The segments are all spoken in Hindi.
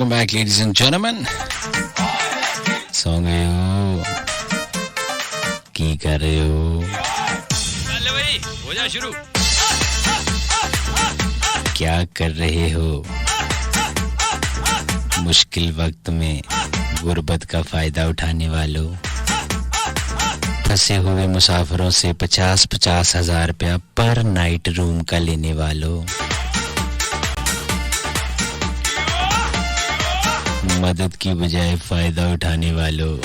Welcome back, ladies and gentlemen. सो गए हो? की कर रहे हो? चल भाई, हो जा शुरू. क्या कर रहे हो? मुश्किल वक्त में गुर्बत का फायदा उठाने वालों, फंसे हुए मुसाफिरों से 50-50 हजार रुपया पर नाइट रूम का लेने वालों, मदद की बजाय फायदा उठाने वालों,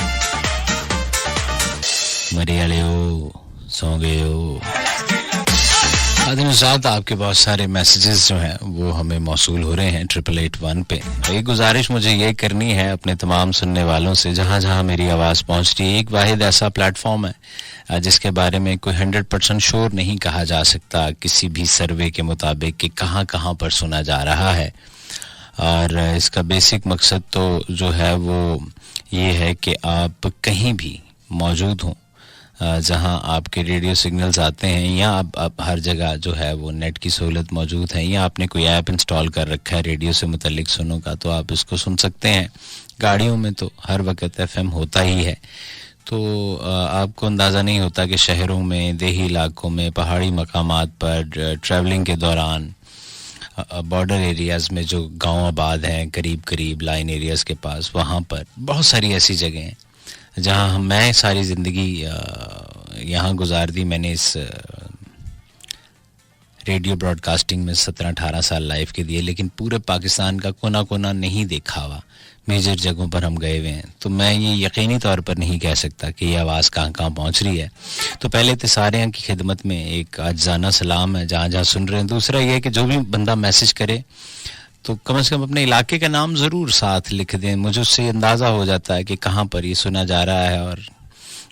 मरे वाले हो, सो गए हो. आदिम साथ आपके बहुत सारे मैसेजेस जो हैं वो हमें मौसूल हो रहे हैं 8881 पे. एक गुजारिश मुझे ये करनी है अपने तमाम सुनने वालों से, जहां जहां मेरी आवाज़ पहुंच रही है, एक वाहिद ऐसा प्लेटफॉर्म है जिसके बारे में कोई 100% श्योर नहीं कहा जा सकता किसी भी सर्वे के मुताबिक कि कहां कहां पर सुना जा रहा है. और इसका बेसिक मकसद तो जो है वो ये है कि आप कहीं भी मौजूद हों जहां आपके रेडियो सिग्नल्स आते हैं, या आप हर जगह जो है वो नेट की सहूलत मौजूद है, या आपने कोई ऐप इंस्टॉल कर रखा है रेडियो से मुतल्लिक सुनों का, तो आप इसको सुन सकते हैं. गाड़ियों में तो हर वक्त एफएम होता ही है, तो आपको अंदाज़ा नहीं होता कि शहरों में, देही इलाकों में, पहाड़ी मकामात पर ट्रैवलिंग के दौरान, बॉर्डर एरियाज़ में जो गांव आबाद हैं करीब करीब लाइन एरियाज़ के पास, वहाँ पर बहुत सारी ऐसी जगह हैं जहाँ मैं सारी ज़िंदगी यहाँ गुजार दी. मैंने इस रेडियो ब्रॉडकास्टिंग में 17-18 साल लाइफ के दिए, लेकिन पूरे पाकिस्तान का कोना कोना नहीं देखा हुआ. मेजर जगहों पर हम गए हुए हैं, तो मैं ये यकीनी तौर पर नहीं कह सकता कि ये आवाज़ कहाँ कहाँ पहुँच रही है. तो पहले तो सारे की खिदमत में एक आजाना सलाम है जहाँ जहाँ सुन रहे हैं. दूसरा ये है कि जो भी बंदा मैसेज करे तो कम से कम अपने इलाके का नाम ज़रूर साथ लिख दें. मुझे उससे अंदाज़ा हो जाता है कि कहाँ पर ये सुना जा रहा है. और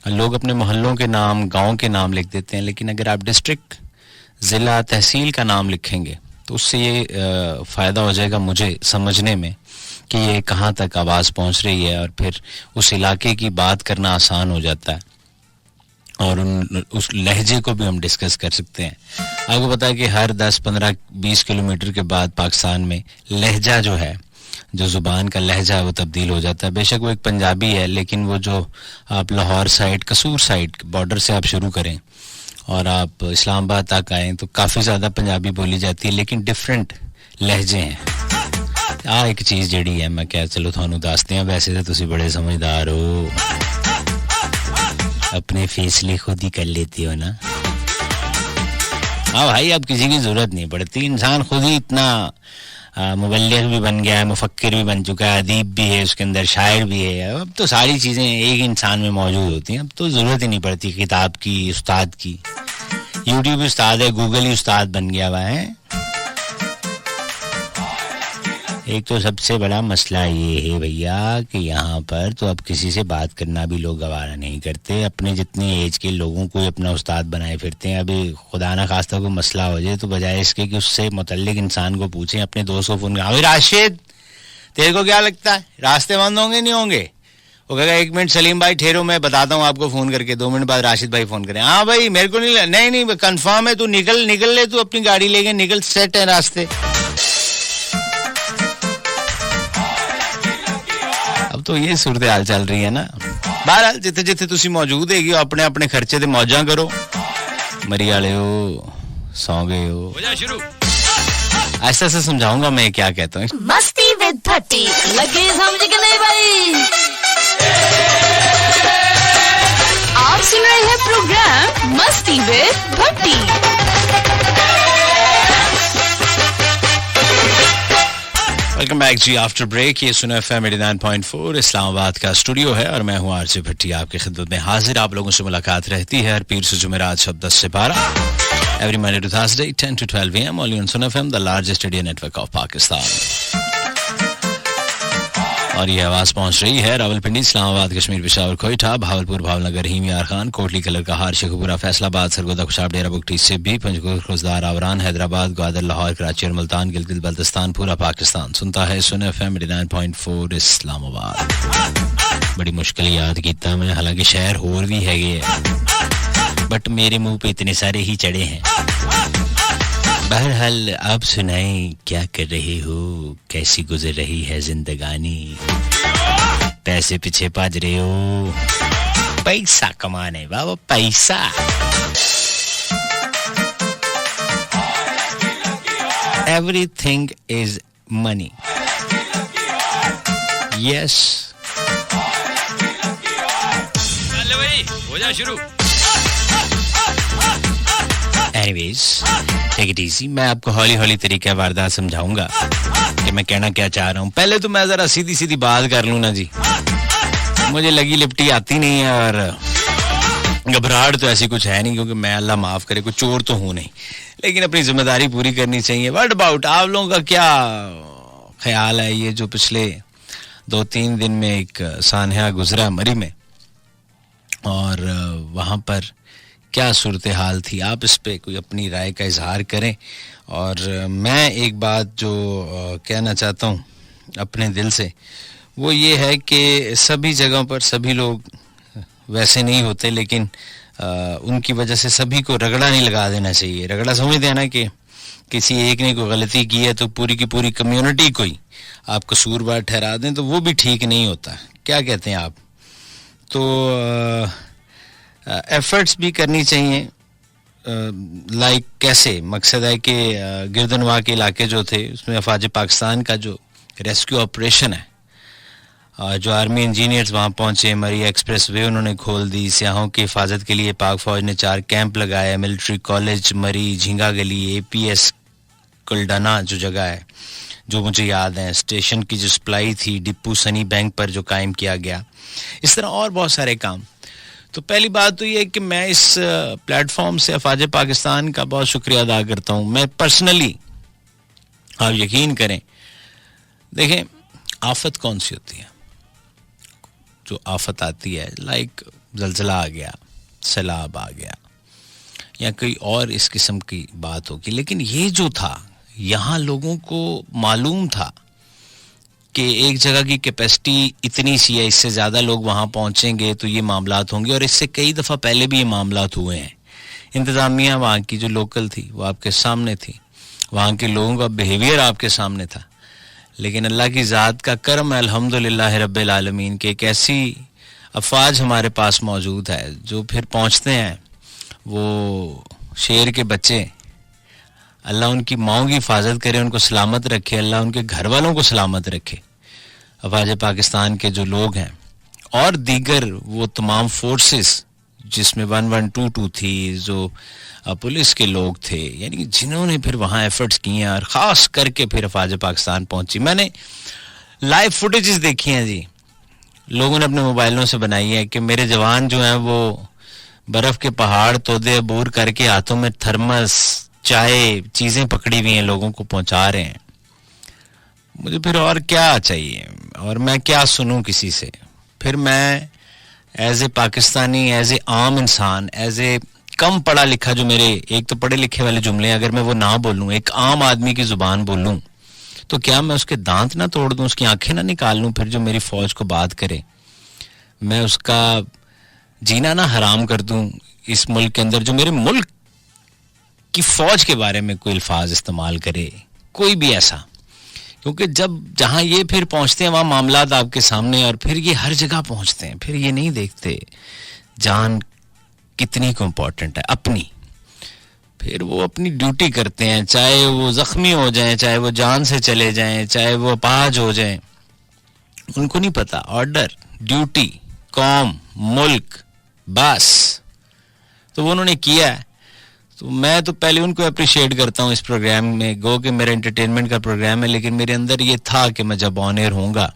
लोग अपने मोहल्लों के नाम, गांव के नाम लिख देते हैं, लेकिन अगर आप डिस्ट्रिक्ट, ज़िला, तहसील का नाम लिखेंगे तो उससे ये फ़ायदा हो जाएगा मुझे समझने में कि ये कहाँ तक आवाज़ पहुँच रही है, और फिर उस इलाके की बात करना आसान हो जाता है और उस लहजे को भी हम डिस्कस कर सकते हैं. आपको पता है कि हर 10, 15, 20 किलोमीटर के बाद पाकिस्तान में लहजा जो है, जो ज़ुबान का लहजा है, वो तब्दील हो जाता है. बेशक वो एक पंजाबी है, लेकिन वो जो आप लाहौर साइड, कसूर साइड, बॉर्डर से आप शुरू करें और आप इस्लामाबाद तक आएँ तो काफ़ी ज़्यादा पंजाबी बोली जाती है, लेकिन डिफरेंट लहजे हैं. एक चीज़ जड़ी है, मैं क्या चलो थानू दसते हैं, वैसे तो तुसी बड़े समझदार हो, अपने फैसले खुद ही कर लेती हो ना. हाँ भाई, अब किसी की जरूरत नहीं पड़ती. इंसान खुद ही इतना मुबल्लिग भी बन गया है, मुफक्किर भी बन चुका है, अदीब भी है, उसके अंदर शायर भी है. अब तो सारी चीज़ें एक इंसान में मौजूद होती हैं. अब तो ज़रूरत ही नहीं पड़ती किताब की, उस्ताद की. यूट्यूब उस्ताद है, गूगल ही उस्ताद बन गया हुआ है. एक तो सबसे बड़ा मसला ये है भैया कि यहाँ पर तो अब किसी से बात करना भी लोग गवारा नहीं करते. अपने जितने एज के लोगों को अपना उस्ताद बनाए फिरते हैं. अभी खुदा ना खास्ता कोई मसला हो जाए तो बजाय इसके कि उससे मुतल्लिक इंसान को पूछें, अपने दोस्त को फोन करें, राशिद तेरे को क्या लगता है रास्ते बंद होंगे नहीं होंगे? वो कहेगा 1 मिनट सलीम भाई ठहरो, मैं बताता हूँ आपको फोन करके. 2 मिनट बाद राशिद भाई फोन करें, हाँ भाई मेरे को नहीं कंफर्म है, तू निकल ले, तू अपनी गाड़ी लेके निकल, सेट है रास्ते. तो ये सूरत हाल चल रही है ना. बहरहाल जिथे जिथे तुसी मौजूद है अपने अपने खर्चे ते मौजा करो. मरी वाले हो, सो गए हो जा शुरू. ऐसा ऐसा समझाऊंगा मैं क्या कहता हूँ. मस्ती विद भट्टी लगे समझ के नहीं भाई. आप सुन रहे हैं प्रोग्राम मस्ती विद भट्टी. वेलकम बैक जी आफ्टर ब्रेक. ये सुनो एफएम 89.4 इस्लामाबाद का स्टूडियो है और मैं हूँ आरजे भट्टी आपकी खिदमत में हाजिर. आप लोगों से मुलाकात रहती है हर पीर से जुमेरात शब 10 से 12, every Monday to Thursday 10 to 12 AM only on Suno FM, the largest radio network of Pakistan. और ये आवाज़ पहुंच रही है रावलपिंडी, इस्लामाबाद, कश्मीर, पेशावर, कोयटा, भावलपुर, भावनगर, हिम, यार खान, कोटली, कलर कहार, शेखुपुरा, फैसलाबाद, सरगोदा, खुशाब, डेरा बुगटी, सिब्बी, पंजगुर, खुजदार, आवरान, हैदराबाद, ग्वादर, लाहौर, कराची और मुल्तान, गिलगित बल्तिस्तान, पूरा पाकिस्तान सुनता है सुनो एफएम 89.4 इस्लामाबाद. बड़ी मुश्किल याद किया मैं, हालांकि शहर होर भी है, बट मेरे मुंह पे इतने सारे ही चढ़े हैं. बहरहाल आप सुनाएं, क्या कर रहे हो, कैसी गुजर रही है जिंदगानी, पैसे पीछे भाज रहे हो, पैसा कमाना है बाबा, पैसा। Everything is money. Yes. चल भाई हो जा शुरू। Anyways, take it easy. मैं आपको हौली हौली तरीके वारदात समझाऊंगा कि मैं कहना क्या चाह रहा हूँ। पहले तो मैं जरा सीधी सीधी बात कर लूँ ना जी, मुझे लगी लिपटी आती नहीं है और घबराहट तो ऐसी कुछ है नहीं, क्योंकि मैं अल्लाह माफ करे कोई चोर तो हूँ नहीं, लेकिन अपनी जिम्मेदारी पूरी करनी चाहिए। व्हाट अबाउट आप लोगों का क्या ख्याल है? ये जो पिछले 2-3 दिन में एक सान्या गुजरा मरी में, और वहाँ पर क्या सूरत हाल थी, आप इस पे कोई अपनी राय का इजहार करें। और मैं एक बात जो कहना चाहता हूँ अपने दिल से, वो ये है कि सभी जगहों पर सभी लोग वैसे नहीं होते, लेकिन उनकी वजह से सभी को रगड़ा नहीं लगा देना चाहिए। रगड़ा समझते हैं ना कि किसी एक ने कोई गलती की है तो पूरी की पूरी कम्युनिटी को ही आप कसूरवार ठहरा दें, तो वो भी ठीक नहीं होता। क्या कहते हैं आप? तो एफर्ट्स भी करनी चाहिए। लाइक कैसे? मकसद है कि गिरदनवा के इलाके जो थे उसमें अफवाज पाकिस्तान का जो रेस्क्यू ऑपरेशन है, जो आर्मी इंजीनियर्स वहाँ पहुँचे, मरी एक्सप्रेस वे उन्होंने खोल दी, सियाहों की हिफाजत के लिए पाक फौज ने 4 कैंप लगाए, मिलिट्री कॉलेज मरी, झींगा गली, APS कुलडाना जो जगह है जो मुझे याद है, स्टेशन की जो सप्लाई थी, डिपू सनी बैंक पर जो कायम किया गया, इस तरह और बहुत सारे काम। तो पहली बात तो ये है कि मैं इस प्लेटफॉर्म से अफवाज पाकिस्तान का बहुत शुक्रिया अदा करता हूँ। मैं पर्सनली, आप यकीन करें, देखें आफत कौन सी होती है, जो आफत आती है लाइक जलजला आ गया, सैलाब आ गया, या कोई और इस किस्म की बात होगी, लेकिन ये जो था यहाँ लोगों को मालूम था कि एक जगह की कैपेसिटी इतनी सी है, इससे ज़्यादा लोग वहाँ पहुँचेंगे तो ये मामलात होंगे, और इससे कई दफ़ा पहले भी ये मामलात हुए हैं। इंतज़ामिया वहाँ की जो लोकल थी वो आपके सामने थी, वहाँ के लोगों का बिहेवियर आपके सामने था, लेकिन अल्लाह की ज़ात का करम है अल्हम्दुलिल्लाह रब्बिल आलमीन के एक ऐसी अफवाज हमारे पास मौजूद है जो फिर पहुँचते हैं। वो शेर के बच्चे, अल्लाह उनकी माओं की हिफाजत करे, उनको सलामत रखे, अल्लाह उनके घर वालों को सलामत रखे, अफवाज पाकिस्तान के जो लोग हैं और दीगर वो तमाम फोर्सेस जिसमें 1122 थी, जो पुलिस के लोग थे, यानी जिन्होंने फिर वहाँ एफर्ट्स किए हैं, और ख़ास करके फिर अफवाज पाकिस्तान पहुँची। मैंने लाइव फुटेजेस देखी हैं जी, लोगों ने अपने मोबाइलों से बनाई है कि मेरे जवान जो हैं वो बर्फ़ के पहाड़ तोदे अबूर करके हाथों में थर्मस, चाय, चीज़ें पकड़ी हुई हैं, लोगों को पहुँचा रहे हैं। मुझे फिर और क्या चाहिए, और मैं क्या सुनूं किसी से? फिर मैं as a Pakistani, as a आम इंसान, एज ए कम पढ़ा लिखा, जो मेरे एक तो पढ़े लिखे वाले जुमले अगर मैं वो ना बोलूं, एक आम आदमी की जुबान बोलूं, तो क्या मैं उसके दांत ना तोड़ दूं, उसकी आंखें ना निकाल लूं? फिर जो मेरी फौज को बात करे, मैं उसका जीना ना हराम कर दूं इस मुल्क के अंदर, जो मेरे मुल्क की फौज के बारे में कोई अल्फाज इस्तेमाल करे, कोई भी ऐसा? क्योंकि जब जहां ये फिर पहुंचते हैं वहां मामलात आपके सामने, और फिर ये हर जगह पहुंचते हैं, फिर ये नहीं देखते जान कितनी को इम्पोर्टेंट है अपनी, फिर वो अपनी ड्यूटी करते हैं, चाहे वो जख्मी हो जाएं, चाहे वो जान से चले जाएं, चाहे वो अपाहज हो जाएं, उनको नहीं पता ऑर्डर, ड्यूटी, कौम, मुल्क, बस। तो वो उन्होंने किया है। तो मैं तो पहले उनको अप्रिशिएट करता हूँ इस प्रोग्राम में, गो कि मेरा एंटरटेनमेंट का प्रोग्राम है, लेकिन मेरे अंदर ये था कि मैं जब ऑन एयर होऊंगा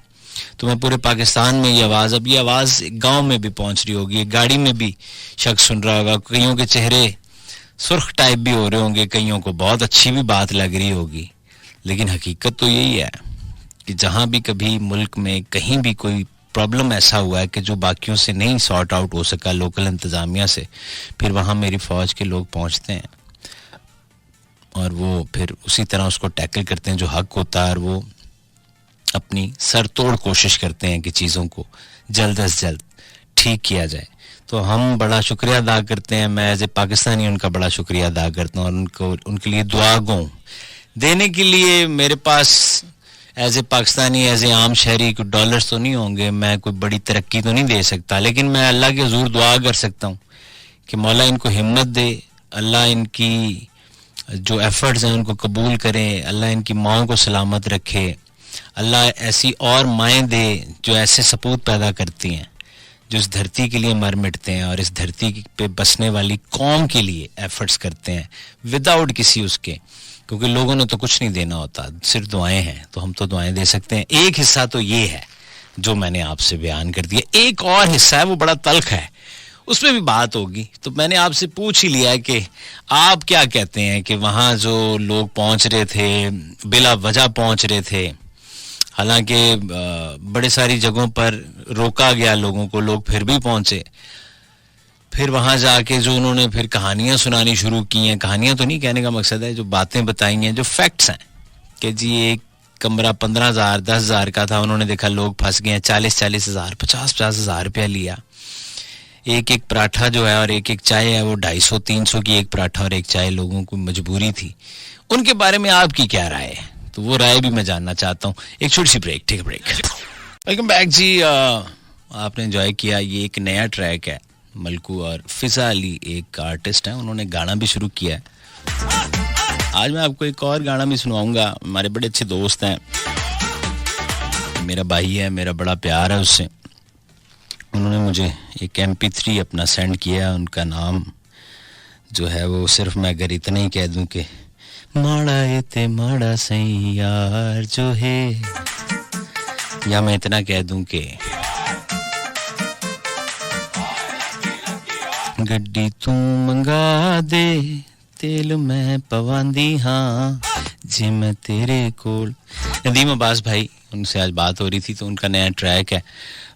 तो मैं पूरे पाकिस्तान में ये आवाज़, अब ये आवाज़ गांव में भी पहुंच रही होगी, गाड़ी में भी शख्स सुन रहा होगा, कईयों के चेहरे सुर्ख टाइप भी हो रहे होंगे, कईयों को बहुत अच्छी भी बात लग रही होगी, लेकिन हकीकत तो यही है कि जहाँ भी कभी मुल्क में कहीं भी कोई प्रॉब्लम ऐसा हुआ है कि जो बाकियों से नहीं सॉर्ट आउट हो सका, लोकल इंतज़ामिया से, फिर वहाँ मेरी फ़ौज के लोग पहुँचते हैं और वो फिर उसी तरह उसको टैकल करते हैं जो हक होता है, और वो अपनी सर तोड़ कोशिश करते हैं कि चीज़ों को जल्द अज जल्द ठीक किया जाए। तो हम बड़ा शुक्रिया अदा करते हैं, मैं एज ए पाकिस्तानी उनका बड़ा शुक्रिया अदा करता हूँ और उनको उनके लिए दुआ गो देने के लिए मेरे पास as a Pakistani as a आम शहरी कोई डॉलर्स तो नहीं होंगे, मैं कोई बड़ी तरक्की तो नहीं दे सकता, लेकिन मैं अल्लाह के हुजूर दुआ कर सकता हूँ कि मौला इनको हिम्मत दे, अल्लाह इनकी जो एफर्ट्स हैं उनको कबूल करें, अल्लाह इनकी माओं को सलामत रखे, अल्लाह ऐसी और माएँ दे जो ऐसे सपूत पैदा करती हैं जो इस धरती के लिए मर मिटते हैं और इस धरती पे बसने वाली कौम के लिए एफर्ट्स करते हैं विदाउट किसी उसके, क्योंकि लोगों ने तो कुछ नहीं देना होता, सिर्फ दुआएं हैं, तो हम तो दुआएं दे सकते हैं। एक हिस्सा तो ये है जो मैंने आपसे बयान कर दिया, एक और हिस्सा है वो बड़ा तल्ख है, उसमें भी बात होगी। तो मैंने आपसे पूछ ही लिया है कि आप क्या कहते हैं कि वहाँ जो लोग पहुँच रहे थे बिला वजह पहुँच रहे थे, हालांकि बड़े सारी जगहों पर रोका गया लोगों को, लोग फिर भी पहुंचे, फिर वहां जाके जो उन्होंने फिर कहानियां सुनानी शुरू की हैं, कहानियां तो नहीं कहने का मकसद है, जो बातें बताई हैं, जो फैक्ट्स हैं कि जी एक कमरा 15,000 10,000 का था, उन्होंने देखा लोग फंस गए हैं, 40,000 50,000 रुपया लिया, एक पराठा जो है और एक चाय है वो 250-300 की एक पराठा और एक चाय, लोगों को मजबूरी थी। उनके बारे में आपकी क्या राय है? तो वो राय भी मैं जानना चाहता हूँ। एक छोटी सी break, take break. Welcome back जी। आपने एंजॉय किया, ये एक नया ट्रैक है, मलकू और फिजा अली एक आर्टिस्ट हैं, उन्होंने गाना भी शुरू किया है। आज मैं आपको एक और गाना भी सुनाऊंगा, हमारे बड़े अच्छे दोस्त हैं, मेरा भाई है, मेरा बड़ा प्यार है उससे, उन्होंने मुझे एक MP3 अपना सेंड किया, उनका नाम जो है वो सिर्फ मैं अगर इतना ही कह दूं कि माड़ा ये ते माड़ा सही यार जो है, या मैं इतना कह दूं कि गड्डी तू मंगा दे तेल मैं पवांदी हाँ जे मैं तेरे कोल। नदीम अब्बास भाई, उनसे आज बात हो रही थी, तो उनका नया ट्रैक है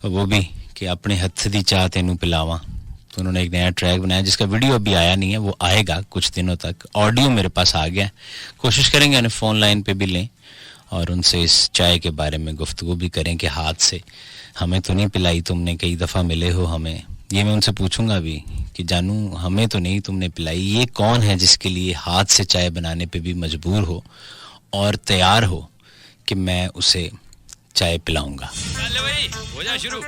वो भी कि अपने हथ दी चाह तेनू पिलावा, तो उन्होंने एक नया ट्रैक बनाया जिसका वीडियो अभी आया नहीं है, वो आएगा कुछ दिनों तक, ऑडियो मेरे पास आ गया, कोशिश करेंगे उन्हें फ़ोन लाइन पे भी लें और उनसे इस चाय के बारे में गुफ्तगू भी करें कि हाथ से हमें तो नहीं पिलाई तुमने, कई दफ़ा मिले हो हमें, ये मैं उनसे पूछूंगा भी कि जानू हमें तो नहीं तुमने पिलाई, ये कौन है जिसके लिए हाथ से चाय बनाने पे भी मजबूर हो और तैयार हो कि मैं उसे चाय पिलाऊंगा। हो जा शुरू।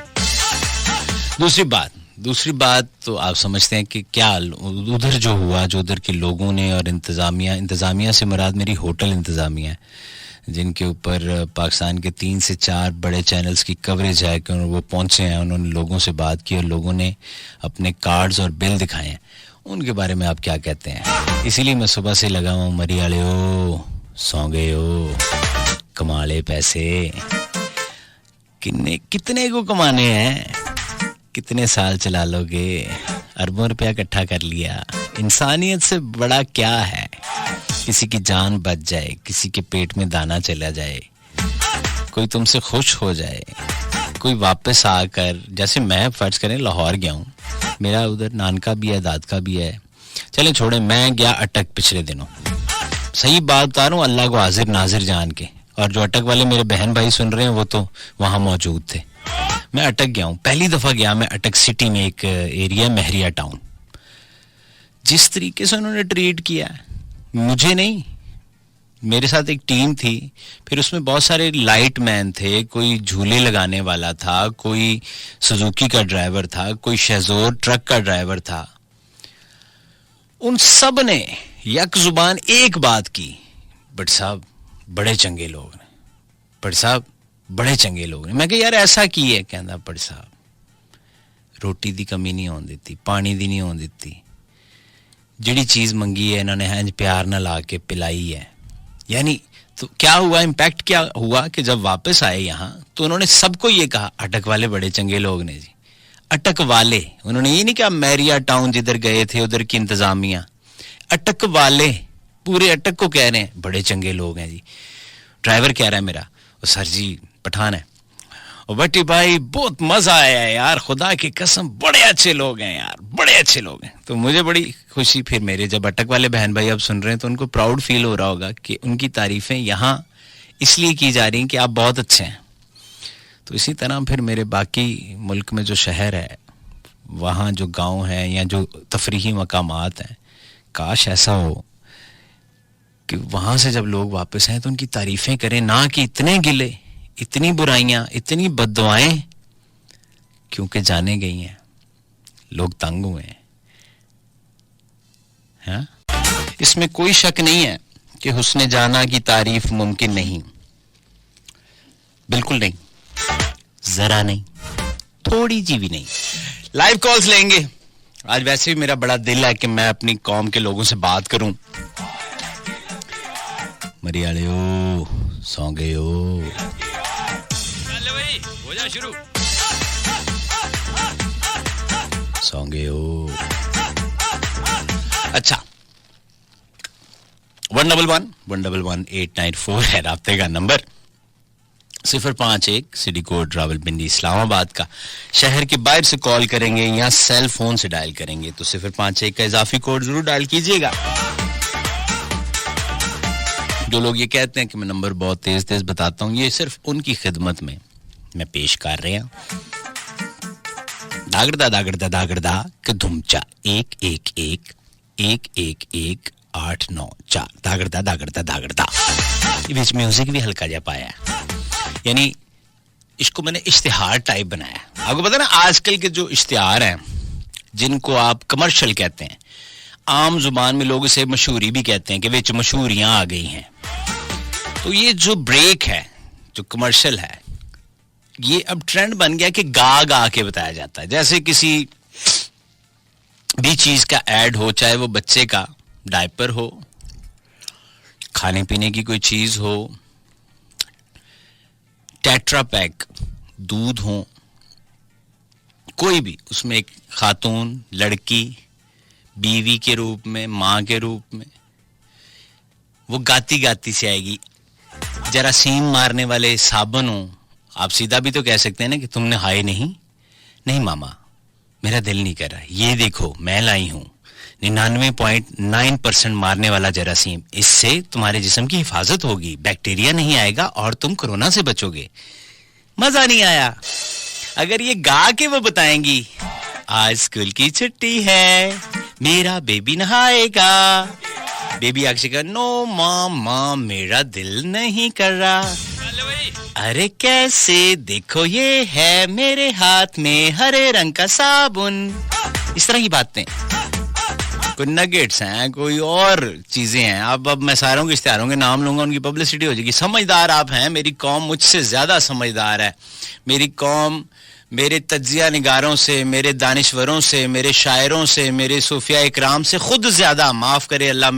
दूसरी बात तो आप समझते हैं कि क्या उधर जो हुआ, जो उधर के लोगों ने और इंतज़ामिया से मुराद मेरी होटल इंतज़ामिया है, जिनके ऊपर पाकिस्तान के 3 से 4 बड़े चैनल्स की कवरेज है कि वो पहुंचे हैं, उन्होंने लोगों से बात की और लोगों ने अपने कार्ड्स और बिल दिखाए हैं, उनके बारे में आप क्या कहते हैं? इसीलिए मैं सुबह से लगा हूँ, मरी वाले हो, सौ गए हो, कमा ले पैसे, कितने को कमाने हैं, कितने साल चला लोगे, अरबों रुपया इकट्ठा कर लिया, इंसानियत से बड़ा क्या है? किसी की जान बच जाए, किसी के पेट में दाना चला जाए, कोई तुमसे खुश हो जाए, कोई वापस आकर, जैसे मैं फर्ज करें लाहौर गया हूँ, मेरा उधर नानका भी है, दादका भी है, चले छोड़े, मैं गया अटक पिछले दिनों, सही बात बता रहा हूँ अल्लाह को हाजिर नाजिर जान के, और जो अटक वाले मेरे बहन भाई सुन रहे हैं वो तो वहाँ मौजूद थे। मैं अटक गया हूँ, पहली दफ़ा गया मैं अटक सिटी में, एक एरिया महरिया टाउन, जिस तरीके से उन्होंने ट्रीट किया, मुझे नहीं, मेरे साथ एक टीम थी, फिर उसमें बहुत सारे लाइट मैन थे, कोई झूले लगाने वाला था, कोई सुजुकी का ड्राइवर था, कोई शेजोर ट्रक का ड्राइवर था, उन सब ने यक जुबान एक बात की, बट साहब बड़े चंगे लोग ने, बट साहब बड़े चंगे लोग ने। मैं कहा यार ऐसा की है? कहना बट साहब रोटी दी कमी नहीं होने देती, पानी दी नहीं होने देती, जिहड़ी चीज़ मंगी है इन्होंने हैंज प्यार ना ला के पिलाई है। यानी तो क्या हुआ, इम्पैक्ट क्या हुआ कि जब वापस आए यहाँ तो उन्होंने सबको ये कहा, अटक वाले बड़े चंगे लोग ने जी, अटक वाले, उन्होंने ये नहीं कहा मैरिया टाउन जिधर गए थे उधर की इंतजामिया, अटक वाले पूरे अटक को कह रहे हैं बड़े चंगे लोग हैं जी। ड्राइवर कह रहा है मेरा, सर जी पठान है, और बट्टी भाई बहुत मजा आया है यार, खुदा की कसम बड़े अच्छे लोग हैं यार, बड़े अच्छे लोग हैं। तो मुझे बड़ी खुशी, फिर मेरे जब अटक वाले बहन भाई अब सुन रहे हैं तो उनको प्राउड फील हो रहा होगा कि उनकी तारीफें यहाँ इसलिए की जा रही हैं कि आप बहुत अच्छे हैं। तो इसी तरह फिर मेरे बाकी मुल्क में जो शहर है वहाँ जो गांव है या जो तफरीही मकामात हैं, काश ऐसा हो कि वहाँ से जब लोग वापस आए तो उनकी तारीफ़ें करें, ना कि इतने गिले, इतनी बुराइयाँ, इतनी बद्दुआएं, क्योंकि जाने गई हैं, लोग तंग हुए हैं। हाँ? इसमें कोई शक नहीं है कि हुस्ने जाना की तारीफ मुमकिन नहीं, बिल्कुल नहीं, जरा नहीं, थोड़ी जी भी नहीं। लाइव कॉल्स लेंगे। आज वैसे भी मेरा बड़ा दिल है कि मैं अपनी कौम के लोगों से बात करूं। मरियालियो सौ गए हो, चल भाई हो जा शुरू। सौ गए हो। अच्छा, 111-111-894 है राब्ते का number. 051 city code Rawalpindi Islamabad का। शहर के बाहर से कॉल करेंगे या सेल फोन से डायल करेंगे तो 051 का इजाफी कोड जरूर डायल कीजिएगा। जो लोग ये कहते हैं कि मैं नंबर बहुत तेज तेज बताता हूं, ये सिर्फ उनकी खिदमत में मैं पेश कर रहे हैं। दागड़दा दागड़दा दागड़दा के धुमचा 111-111-894 दागड़दा दागड़दा दागड़दा। ये बीच म्यूजिक भी हल्का जा पाया है, यानी इसको मैंने इश्तिहार टाइप बनाया। आपको पता ना आजकल के जो इश्तिहार हैं जिनको आप कमर्शियल कहते हैं, आम जुबान में लोग इसे मशहूरी भी कहते हैं कि विच मशहूरियां आ गई हैं। तो ये जो ब्रेक है, जो कमर्शियल है, ये अब ट्रेंड बन गया कि गा गा के बताया जाता है। जैसे किसी भी चीज का ऐड हो, चाहे वो बच्चे का डायपर हो, खाने पीने की कोई चीज हो, टेट्रा पैक दूध हो, कोई भी, उसमें एक खातून, लड़की, बीवी के रूप में, मां के रूप में, वो गाती गाती से आएगी। जरासीम मारने वाले साबुन हो, आप सीधा भी तो कह सकते हैं ना कि तुमने हाय नहीं मामा, मेरा दिल नहीं कर रहा, ये देखो मैं लाई हूं 99.9% मारने वाला जरासीम, इससे तुम्हारे जिस्म की हिफाजत होगी, बैक्टीरिया नहीं आएगा और तुम कोरोना से बचोगे। मजा नहीं आया? अगर ये गा के वो बताएंगी, आज स्कूल की छुट्टी है, मेरा बेबी नहाएगा, बेबी अक्षिका नो मामा मेरा दिल नहीं कर रहा, चल भाई अरे कैसे देखो ये है मेरे हाथ में हरे रंग का साबुन। इस तरह की बातें, कोई नगेट्स हैं, कोई और चीजें हैं। अब मैं सारों के इश्तिहारों के नाम लूंगा, उनकी पब्लिसिटी हो जाएगी। समझदार आप हैं, मेरी कौम मुझसे ज्यादा समझदार है। मेरी कौम मेरे तज्जिया निगारों से, मेरे दानिश्वरों से, मेरे शायरों से, मेरे सूफिया इकराम से खुद ज्यादा, माफ करे अल्लाह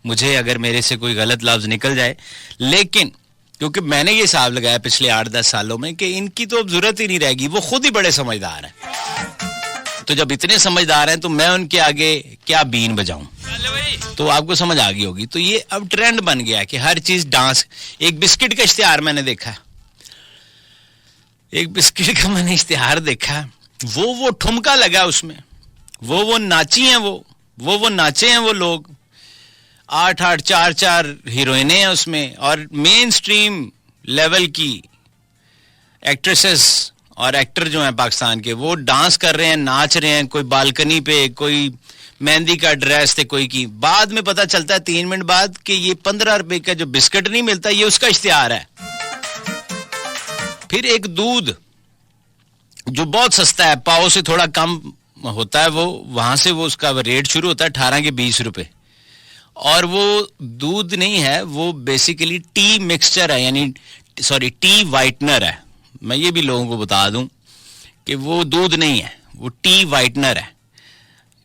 मुझे अगर मेरे से कोई गलत लफ्ज निकल जाए, लेकिन क्योंकि मैंने ये हिसाब लगाया पिछले 8-10 सालों में कि इनकी तो अब जरूरत ही नहीं रहेगी, वो खुद ही बड़े समझदार हैं। तो जब इतने समझदार हैं तो मैं उनके आगे क्या बीन बजाऊं? चल भाई तो आपको समझ आ गई होगी। तो ये अब ट्रेंड बन गया कि हर चीज डांस। एक बिस्किट का इश्तिहार मैंने देखा, एक बिस्किट का मैंने इश्तिहार देखा, वो ठुमका लगा उसमें, वो नाची हैं, वो नाचे हैं वो लोग, 8-8 4-4 हीरोइनें हैं उसमें, और मेन स्ट्रीम लेवल की एक्ट्रेसेस और एक्टर जो हैं पाकिस्तान के, वो डांस कर रहे हैं, नाच रहे हैं, कोई बालकनी पे, कोई मेहंदी का ड्रेस थे कोई की। बाद में पता चलता है 3 मिनट बाद कि ये 15 रुपए का जो बिस्किट नहीं मिलता, ये उसका इश्तिहार है। फिर एक दूध जो बहुत सस्ता है, पाव से थोड़ा कम होता है, वो वहां से वो उसका रेट शुरू होता है 18 के 20 रुपए, और वो दूध नहीं है, वो बेसिकली टी मिक्सचर है, यानी सॉरी टी वाइटनर है। मैं ये भी लोगों को बता दूं कि वो दूध नहीं है, वो टी वाइटनर है।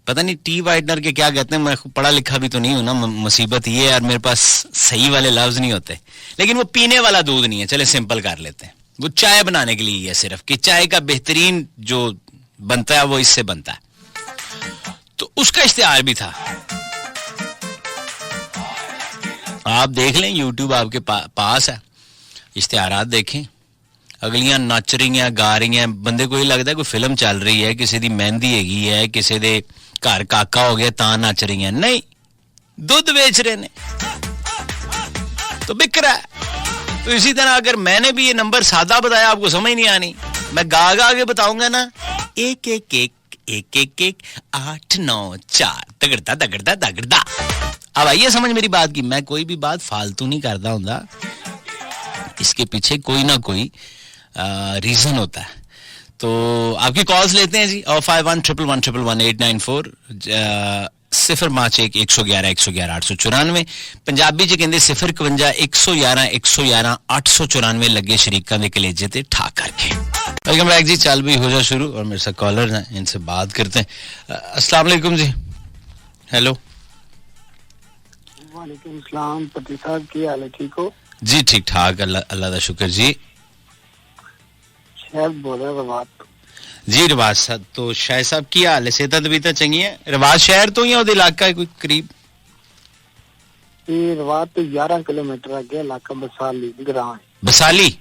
पता नहीं टी वाइटनर के क्या कहते हैं, मैं पढ़ा लिखा भी तो नहीं हूं ना, मुसीबत ये है यार, मेरे पास सही वाले लफ्ज नहीं होते। लेकिन वो पीने वाला दूध नहीं है, चले सिंपल कर लेते हैं। वो चाय बनाने के लिए है सिर्फ, कि चाय का बेहतरीन जो बनता है वो इससे बनता है। तो उसका इश्तिहार भी था, आप देख लें, यूट्यूब आपके पास है, इश्तिहारात देखें। अगलियां नच रही हैं, गा रही हैं, बंदे को ये लगता है कोई फिल्म चल रही है, किसी दी मेहंदी हैगी है, किसी दे घर काका हो गया ता नच रही हैं। नहीं, दूध बेच रहे ने तो बिक रहा है। तो इसी तरह अगर मैंने भी ये नंबर सादा बताया, आपको समझ नहीं आनी, मैं गा गा के बताऊंगा ना, 111 111-894 तगड़दा तगड़दा तगड़दा। अब आइए समझ मेरी बात की, मैं कोई भी बात फालतू नहीं करता हूँ, इसके पीछे कोई ना कोई रीजन होता है। तो आपकी कॉल्स लेते हैं जी, और 5111111894 051111894 पंजाबी च कहंदे 05111111894 लगे शरीकां दे कलेजे ते ठा करके। वेलकम बैक जी, चल भी हो जा शुरू, और मेरे साथ कॉलर हैं, इनसे बात करते हैं। अस्सलाम वालेकुम जी। हेलो। वालेकुम सलाम, पति साहब की हाल है, ठीक हो? जी ठीक ठाक, अल्लाह दा शुक्र जी। शायद बोल रहे रवात जी रिवाज साहब, तो शाह साहब की हाल है, सेहत तबीयत चंगी है? रिवाज शहर तो या इलाका है कोई करीब? ये रवात तो 11 किलोमीटर आगे इलाका बसाली ग्राम है। बसाली?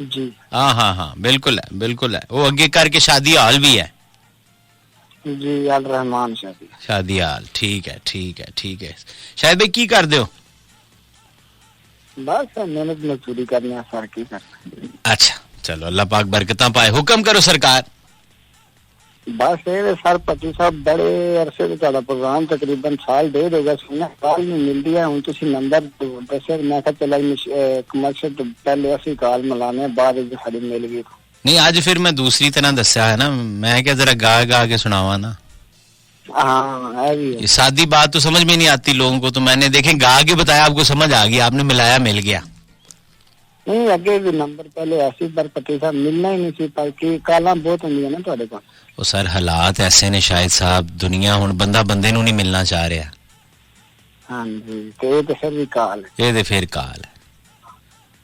जी हाँ, बिल्कुल है, बिल्कुल है। वो आगे करके शादी हाल भी है? जी, अल रहमान शादी हाल, ठीक है। शायद भाई की कर दो? बस मेहनत मजदूरी करने सर की करना। अच्छा चलो, अल्लाह पाक बरकतां पाए। हुक्म करो सरकार। बस ये सर पति साहब बड़े अरसे से ਤੁਹਾਡਾ प्रोग्राम तकरीबन साल डेढ़ हो गया सुनना कॉल नहीं मिलती है। हूँ तुसी नंबर दसे, मैं कहा चला कमर्शियल तो पहले असि कॉल मिलाने बाद साड़ी मिल गई। नहीं, आज फिर मैं दूसरी तरह दस्या है ना, मैं क्या जरा गा के सुनावा ना। हाँ है भी है। ये सादी बात तो समझ में नहीं आती लोगों को, तो मैंने देखे गा के बताया, आपको समझ आ गया, आपने मिलाया, मिल गया। नहीं अगे भी नंबर पहले ऐसी पर पति साहब मिलना ही नहीं सी, कि काला बहुत होंगी है ना ਤੁਹਾਡੇ ਕੋਲ। ਉਹ सर हालात ऐसे ने शायद साहब, दुनिया हुण बंदा बंदे नूं नहीं मिलना चाह रहा। हाँ जी, तो ये तो सर भी काल है। ये तो फिर काल है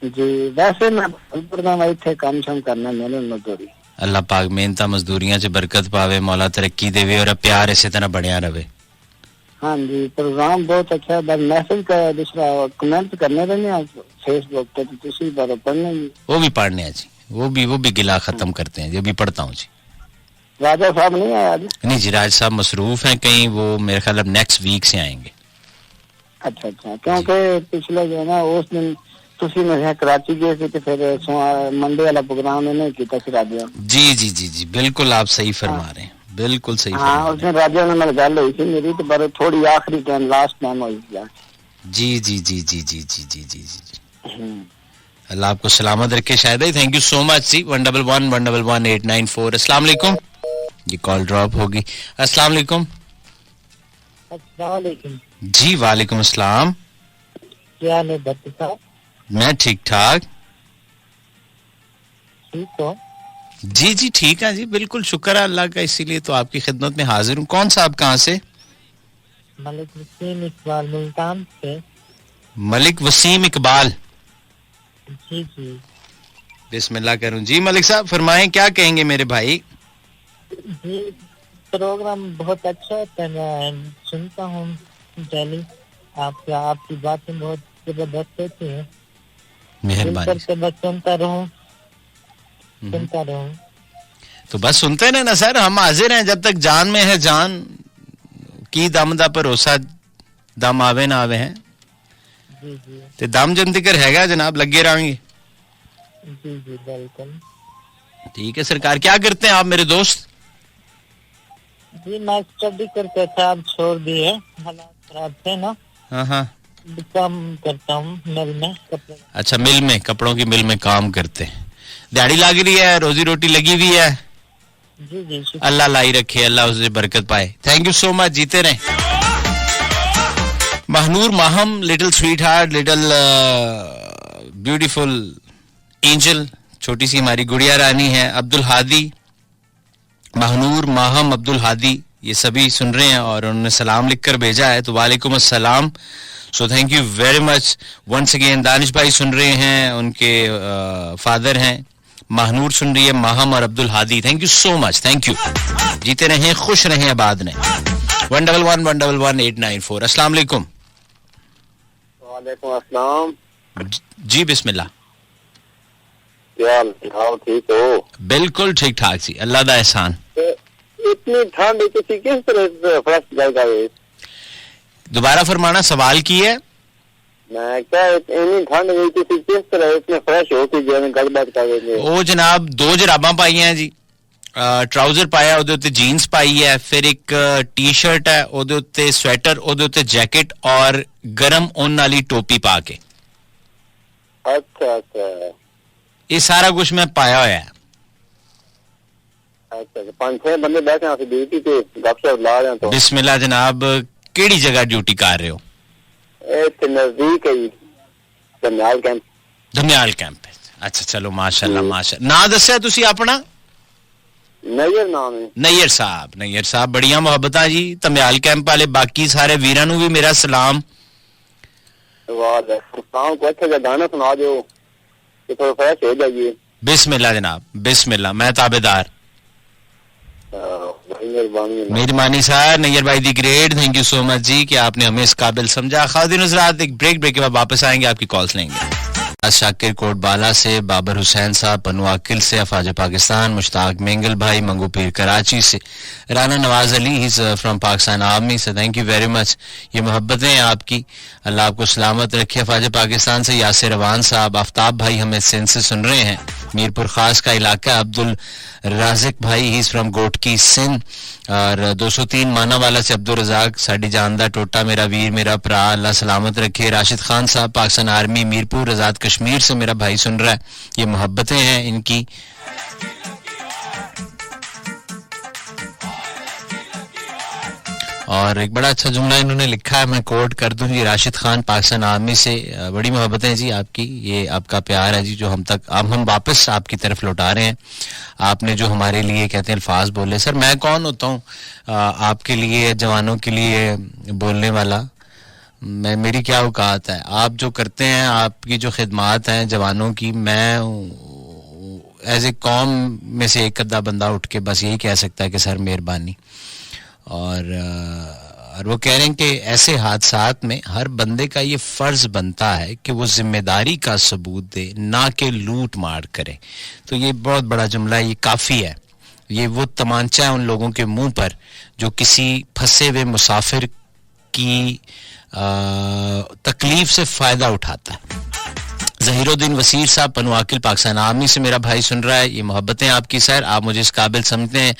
जी। वैसे मैं भलपुर दा मैं इत्थे काम शाम करना, मैंने मजदूरी। अल्लाह पाक मेहनतां मजदूरियां च बरकत पावे, मौला तरक्की देवे और प्यार इसी तरह बढ़िया रहे। हाँ जी, प्रोग्राम बहुत अच्छा है। बस मैसेज का दूसरा कमेंट करने रहने आप फेसबुक पे, तो तुसी बारे पढ़ने वो भी पढ़ने हैं जी, वो भी गिला खत्म करते हैं जी, अभी पढ़ता हूँ जी। राजा साहब नहीं आए आज? नहीं जी, राज साहब मसरूफ हैं कहीं, वो मेरे ख्याल अब नेक्स्ट वीक से आएंगे। अच्छा, क्योंकि पिछले जो है ना उस दिन तुसी में कराची गए थे, फिर मंडे वाला प्रोग्राम नहीं किया फिर आज। जी बिल्कुल आप सही फरमा रहे हैं, बिल्कुल सही। हाँ, उसमें राजा ने मेरे गल हुई थी मेरी, तो पर थोड़ी आखिरी टाइम लास्ट टाइम हुई थी। जी। अल्लाह आपको सलामत रखे शायद। थैंक यू सो मच जी। 111-111-894। अस्सलाम वालेकुम। ये कॉल ड्रॉप होगी। अस्सलाम वालेकुम। जी वालेकुम अस्सलाम। क्या हाल है भट्टी साहब? मैं ठीक ठाक। ठीक हो? जी ठीक है जी, बिल्कुल शुक्र है अल्लाह का, इसीलिए तो आपकी खिदमत में हाजिर हूँ। कौन सा आप कहाँ से? मलिक वसीम इकबाल मुल्तान से। मलिक वसीम इकबाल। जी बिस्मिल्लाह करूं जी। मलिक साहब फरमाएं, क्या कहेंगे मेरे भाई? जी, प्रोग्राम बहुत अच्छा है, मैं सुनता हूँ डेली। आपकी बातें बहुत जबरदस्त होती हैं। मेहरबानी। बस सुनता रहूं। तो बस सुनते रहे ना सर, हम हाजिर हैं जब तक जान में है जान की, दम दा भरोसा दम आवे ना आवे हैं। जी ते दम जन तिकर हैगा जनाब, लगे रहेंगे। जी बिल्कुल ठीक है सरकार। क्या करते हैं आप मेरे दोस्त? जी मैं स्टडी करते था, अब छोड़ दिए, हालात खराब थे ना। हाँ काम करता हूँ मिल में कपड़े। अच्छा, मिल में, कपड़ों की मिल में काम करते हैं। दिहाड़ी लग रही है, रोजी रोटी लगी हुई है? जी अल्लाह लाई रखे, अल्लाह उसे बरकत पाए। थैंक यू सो मच, जीते रहे। Mahnoor Maham, little sweet heart, little beautiful angel, छोटी सी हमारी गुड़िया रानी है। अब्दुल हादी, महनूर माहम, अब्दुल हादी, ये सभी सुन रहे हैं और उन्होंने सलाम लिखकर भेजा है, तो वालेकुम अस्सलाम। So thank you very much once again. Danish भाई सुन रहे हैं, उनके फादर हैं। महनूर सुन रही है, माहम और Abdul Hadi. Thank you so much, thank you. जीते रहें, खुश रहें, आबाद रहें। 111-111-894। अस्सलाम वालेकुम। वालेकुम अस्सलाम। जी बिस्मिल्लाह। क्या हाल, ठीक हो? बिल्कुल ठीक ठाक जी, अल्लाह दा एहसान। इतनी ठंड है, किसी किस तरह फ्रेश जाएगा? दोबारा फरमाना, सवाल की है। मैं क्या इतनी ठंड हुई, किसी किस तरह इसमें फ्रेश होती जो गलबात करेंगे? ओ जनाब, 2 जराबां पाई हैं जी, ट्राउजर पाया, ਉਹਦੇ ਉੱਤੇ जीन्स पाई है, फिर एक टी-शर्ट है, ਉਹਦੇ ਉੱਤੇ स्वेटर, ਉਹਦੇ ਉੱਤੇ जैकेट और गरम ऊन वाली टोपी पा के। अच्छा अच्छा, ये सारा कुछ मैं पाया होया है। अच्छा 5-6 बंदे बैठे हैं ड्यूटी पे, गपशप ला रहे हैं। तो बिस्मिल्लाह जनाब, केड़ी जगह ड्यूटी कर रहे हो? इत्थे नजदीक है धनियाल कैंप। धनियाल कैंप। अच्छा चलो माशाल्लाह माशाल्लाह। ना दस्या तुसी अपना? नैयर नाम है। नैयर साहब बड़िया मुहब्बतां जी धनियाल कैंप वाले। बाकी सारे वीरां नूं भी मेरा सलाम। वाह, को अच्छा सा गाना सुना दो कि थोड़ा फ्रेश हो जाइए। बिस्मिल्लाह जनाब, बिस्मिल्लाह, मैं ताबेदार। मेहरबानी सर, नैयर भाई the great, thank you so much जी कि आपने हमें इस काबिल समझा। खादिन हज़रात, एक ब्रेक के बाद वापस आएंगे, आपकी कॉल्स लेंगे। शाकिर कोट बाला से, बाबर हुसैन साहब पनु आकिल से, अफाज पाकिस्तान, मुश्ताक मेंगल भाई मंगू पीर कराची से, राना नवाज अली ही फ्रॉम पाकिस्तान आर्मी से, थैंक यू वेरी मच। ये मोहब्बतें हैं आपकी, अल्लाह आपको सलामत रखे। अफाज पाकिस्तान से यासिर रवान साहब, आफ्ताब भाई हमें सिंध से सुन रहे हैं, मीरपुर खास का इलाका, अब्दुल राजिक भाई ही फ्रॉम गोटकी सिंध, और 203 माना वाला से अब्दुल रजाक, साडी जानदा टोटा, मेरा वीर मेरा भरा, अल्लाह सलामत रखे। राशिद खान साहब पाकिस्तान आर्मी मीरपुर आजाद कश्मीर से मेरा भाई सुन रहा है। ये मोहब्बतें हैं इनकी। और एक बड़ा अच्छा जुमला इन्होंने लिखा है, मैं कोट कर दूं जी। राशिद खान पाकिस्तान आर्मी से, बड़ी मोहब्बतें जी आपकी, ये आपका प्यार है जी जो हम तक हम वापस आपकी तरफ लौटा रहे हैं। आपने जो हमारे लिए कहते हैं अल्फाज बोले, सर मैं कौन होता हूँ आपके लिए, जवानों के लिए बोलने वाला? मैं, मेरी क्या औकात है? आप जो करते हैं, आपकी जो खिदमात हैं जवानों की, मैं एज ए कौम में से एक अद्धा बंदा उठ के बस यही कह सकता है कि सर मेहरबानी। और वो कह रहे हैं कि ऐसे हादसात में हर बंदे का ये फर्ज बनता है कि वो जिम्मेदारी का सबूत दे, ना कि लूट मार करे। तो ये बहुत बड़ा जुमला, ये काफ़ी है। ये वो तमांचा है उन लोगों के मुंह पर जो किसी फंसे हुए मुसाफिर की तकलीफ से फायदा उठाता है। जहीरुद्दीन वसीर साहब पनुआकिल पाकिस्तान आर्मी से मेरा भाई सुन रहा है। ये मोहब्बतें आपकी सर, आप मुझे इस काबिल समझते हैं।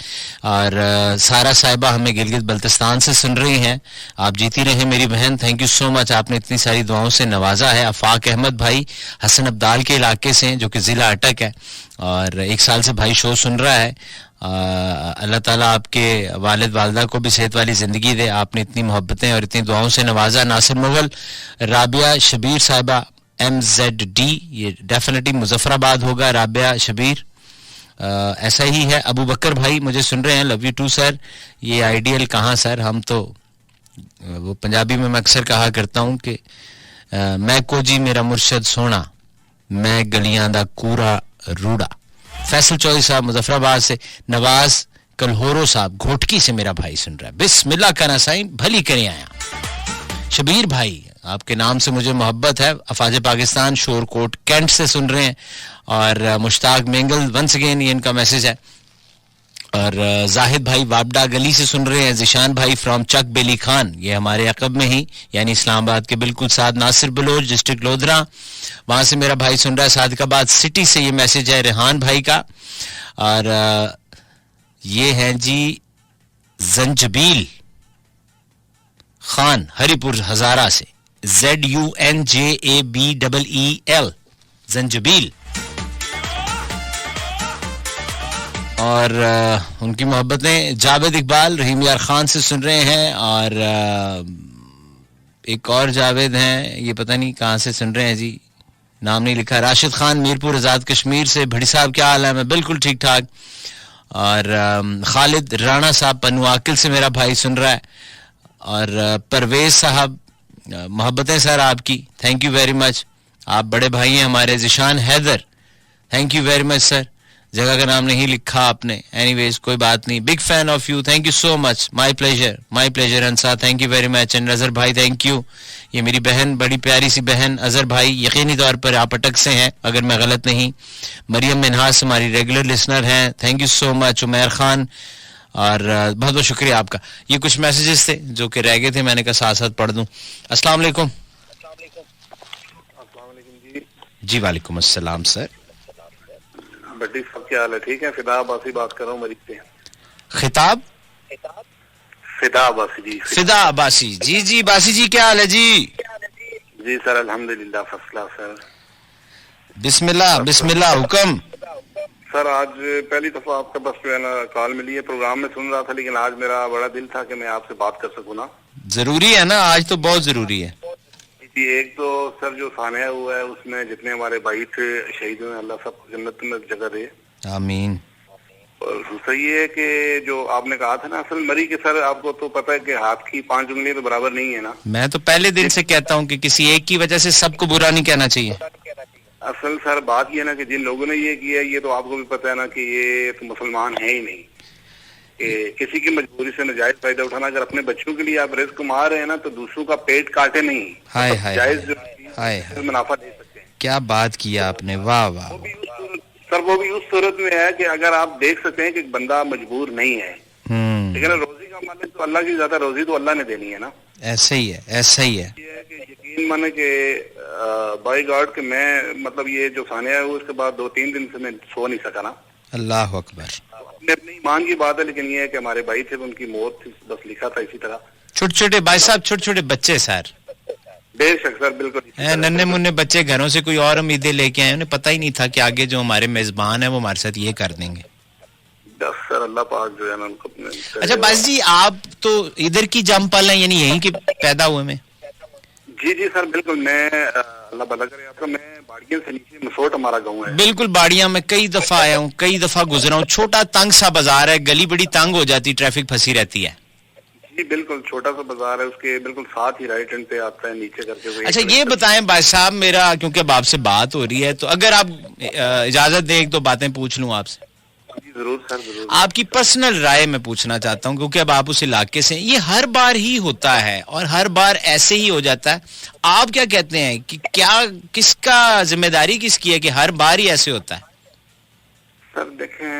और सारा साहिबा हमें गिलगित बल्तिस्तान से सुन रही हैं। आप जीती रहें मेरी बहन, थैंक यू सो मच, आपने इतनी सारी दुआओं से नवाजा है। अफाक अहमद भाई हसन अब्दाल के इलाके से हैं, जो कि ज़िला अटक है, और 1 साल से भाई शो सुन रहा है। अल्लाह ताला आपके वालिद वालदा को भी सेहत वाली ज़िंदगी दे। आपने इतनी मोहब्बतें और इतनी दुआओं से नवाजा। नासिर मुगल, राबिया शबीर साहिबा MZD, ये डेफिनेटली मुजफ्फराबाद होगा। राबिया शबीर ऐसा ही है। अबू बकर भाई मुझे सुन रहे हैं, लव यू टू सर। ये आइडियल कहाँ सर, हम तो वो पंजाबी में मैं अक्सर कहा करता हूँ कि मैं को जी मेरा मुर्शद सोना, मैं गलियां दा कूड़ा रूड़ा। फैसल चौधरी साहब मुजफ्फराबाद से। नवाज कलहोरो साहब घोटकी से मेरा भाई सुन रहा है। बिस्मिल्लाह करना साईं, भली करें आया। शबीर भाई, आपके नाम से मुझे मोहब्बत है, अफाज पाकिस्तान शोरकोट कैंट से सुन रहे हैं। और मुश्ताक मेंगल वंस अगेन, ये इनका मैसेज है। और जाहिद भाई वाबडा गली से सुन रहे हैं। जिशान भाई फ्रॉम चक बेली खान, ये हमारे अकब में ही यानी इस्लामाबाद के बिल्कुल साथ। नासिर बलोच डिस्ट्रिक्ट लोधरा, वहां से मेरा भाई सुन रहा है। सादिकाबाद सिटी से ये मैसेज है रेहान भाई का। और ये हैं जी जंजबील खान हरिपुर हजारा से, ZUNJABEEL, जंजबील। और उनकी मोहब्बतें। जावेद इकबाल रहीम यार खान से सुन रहे हैं। और एक और जावेद हैं, ये पता नहीं कहाँ से सुन रहे हैं जी, नाम नहीं लिखा। राशिद खान मीरपुर आजाद कश्मीर से। भड़ी साहब क्या हाल है? मैं बिल्कुल ठीक ठाक। और खालिद राणा साहब पनुआकिल से मेरा भाई सुन रहा है। और परवेज साहब, मोहब्बतें सर आपकी, थैंक यू वेरी मच, आप बड़े भाई हैं हमारे। Zeeshan Haider, thank you very much sir, जगह का नाम नहीं लिखा आपने, एनीवेज कोई बात नहीं। Big fan of you, thank you so much, my pleasure अंसा, thank you very much. And Azhar भाई थैंक यू, ये मेरी बहन, बड़ी प्यारी सी बहन अजहर भाई, यकीनी तौर पर आप अटक से हैं अगर मैं गलत नहीं। मरियम मिनहास हमारी रेगुलर लिसनर हैं, thank you so much. Umair Khan, और बहुत बहुत शुक्रिया आपका। ये कुछ मैसेजेस थे जो कि रह गए थे, मैंने कहा साथ साथ पढ़ दूं। अस्सलाम वालेकुम। जी वालेकुम अस्सलाम सर। भट्टी साहब क्या हाल है? ठीक है, फिदा अब्बासी बात कर रहा हूँ मरीज से। खिताब फिदा अब्बासी जी। फिदा अब्बासी जी। जी बासी जी क्या हाल है जी? जी सर अल्हम्दुलिल्लाह फर्स्ट क्लास सर। बिस्मिल्लाह बिस्मिल्लाह हुक्म। सर आज पहली दफा आपका बस जो है ना कॉल मिली है, प्रोग्राम में सुन रहा था, लेकिन आज मेरा बड़ा दिल था कि मैं आपसे बात कर सकूँ ना। जरूरी है ना, आज तो बहुत जरूरी है जी। एक तो सर जो सानिया हुआ है उसमें जितने हमारे भाई थे शहीद हुए, अल्लाह सबको जन्नत में जगह दे। आमीन। और दूसरा ये है कि जो आपने कहा था ना असल मरी के सर, आपको तो पता है कि हाथ की 5 उंगलियां तो बराबर नहीं है ना। मैं तो पहले दिन से कहता हूँ कि किसी एक की वजह से सबको बुरा नहीं कहना चाहिए। असल सर बात ये है ना कि जिन लोगों ने ये किया ये तो आपको भी पता है ना कि ये तो मुसलमान है ही नहीं, कि किसी की मजबूरी से नजायज फायदा उठाना। अगर अपने बच्चों के लिए आप रिस्क मार रहे हैं ना तो दूसरों का पेट काटे नहीं, हाय हाय जायज हाय मुनाफा दे सकते हैं। क्या बात किया आपने, वाह वाह। सर वो भी उस सूरत में है कि अगर आप देख सकते हैं कि बंदा मजबूर नहीं है, लेकिन रोजी का मालिक तो अल्लाह की, ज्यादा रोजी तो अल्लाह ने देनी है ना। ऐसे ही है, ऐसा ही है। ये है कि यकीन माने कि बाई गॉड कि मैं मतलब ये जो सानिया है उसके बाद 2-3 दिन से मैं सो नहीं सका ना। अल्लाह अकबर। अपने अपने ईमान की बात है, लेकिन ये है कि हमारे भाई थे उनकी मौत थी, बस लिखा था इसी तरह। छोटे छोटे भाई साहब, छोटे छोटे बच्चे सर, बेशक सर बिल्कुल नन्हे मुन्ने बच्चे, घरों से कोई और उम्मीदें लेके आए, उन्हें पता ही नहीं था कि आगे जो हमारे मेजबान है वो हमारे साथ ये कर देंगे। बस सर अल्लाह पाक जो है ना उनको अपने। अच्छा बास जी, आप तो इधर की जम पल हैं, यानी यहीं के पैदा हुए में? जी जी सर बिल्कुल। मैं अल्लाह भला करे आपका, मैं बाड़ियों से नीचे मसोट हमारा गाँव है। बिल्कुल बाड़िया में कई दफा आया हूँ, कई दफा गुजरा हूँ। छोटा तंग सा बाजार है, गली बड़ी तंग हो जाती, ट्रैफिक फंसी रहती है। जी बिल्कुल, छोटा सा बाजार है, उसके बिल्कुल साथ ही राइट हैंड पे आता है नीचे करके। अच्छा ये बताएं भाई साहब, मेरा क्योंकि अब आपसे बात हो रही है तो अगर आप इजाजत दें एक दो बातें पूछ लूं आपसे। जी जरूर सर जरूर। आपकी पर्सनल राय मैं पूछना चाहता हूं, क्योंकि अब आप उस इलाके से, ये हर बार ही होता है और हर बार ऐसे ही हो जाता है। आप क्या कहते हैं कि क्या, किसका जिम्मेदारी किसकी है कि हर बार ही ऐसे होता है? सर देखें